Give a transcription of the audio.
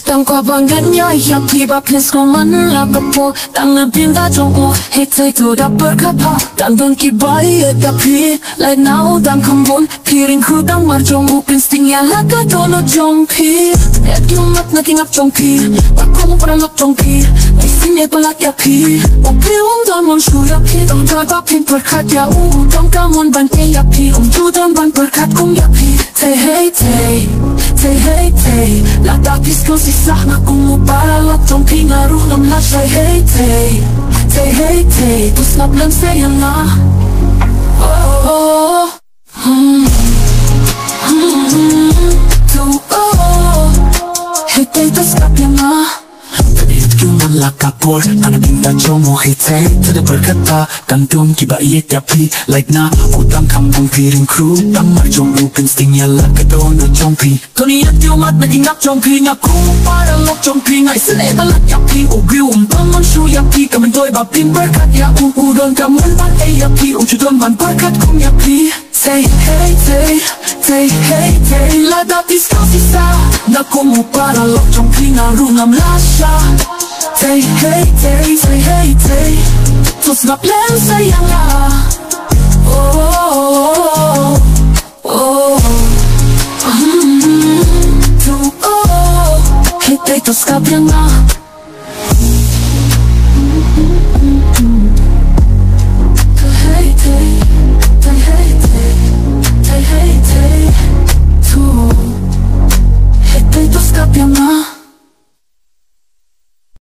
Đang qua bằng gắn nhau hiệp thì bà please có mắn là gặp po đang là biến ta trong ô hết tay tôi đã bớt khắp họ đang đơn kỳ bái ở đập hi lại nào đang không muốn khi ring khu đang mar trong ô pin sting ya là cái đó nó trong khi hết yêu mắt nó kinh ngập trong khi bà không phải ngập trong khi ngày sinh nhật bà lạc ya khi ô kêu ông đơn muốn shui ya khi đồng thời bà pin bớt khát ya u trong cả môn bàn tay ya khi ông chú đơn bàn bớt khát cũng ya khi say hey say say hey say là ta pisco si sa na kung mo para lot trong khi ngaruh ngam la say hey say say hey say tu snap lang say na oh oh tu oh hey tay tu snap na Cuma lah kapur, anak benda jomo hite Tidak berkata, gantung kiba iye tapi Like na, utang kampung piring kru Tang mar jom open stingnya lah kedona jompi Tony at yumat naging nak jompi Ngaku para lok jompi Ngay sene balak yapi Ugiu bangun shu yapi Kamandoy babin berkat ya Udon kamun ban yapi Ujudon ban berkat kum yapi Say hey say, say hey say Lada disco sisa Naku mo para lok jompi Ngarungam lasya Say hey say, say hey say Terus ngap lang sayang lah Oh oh oh oh oh Hey tay terus ngap lang lah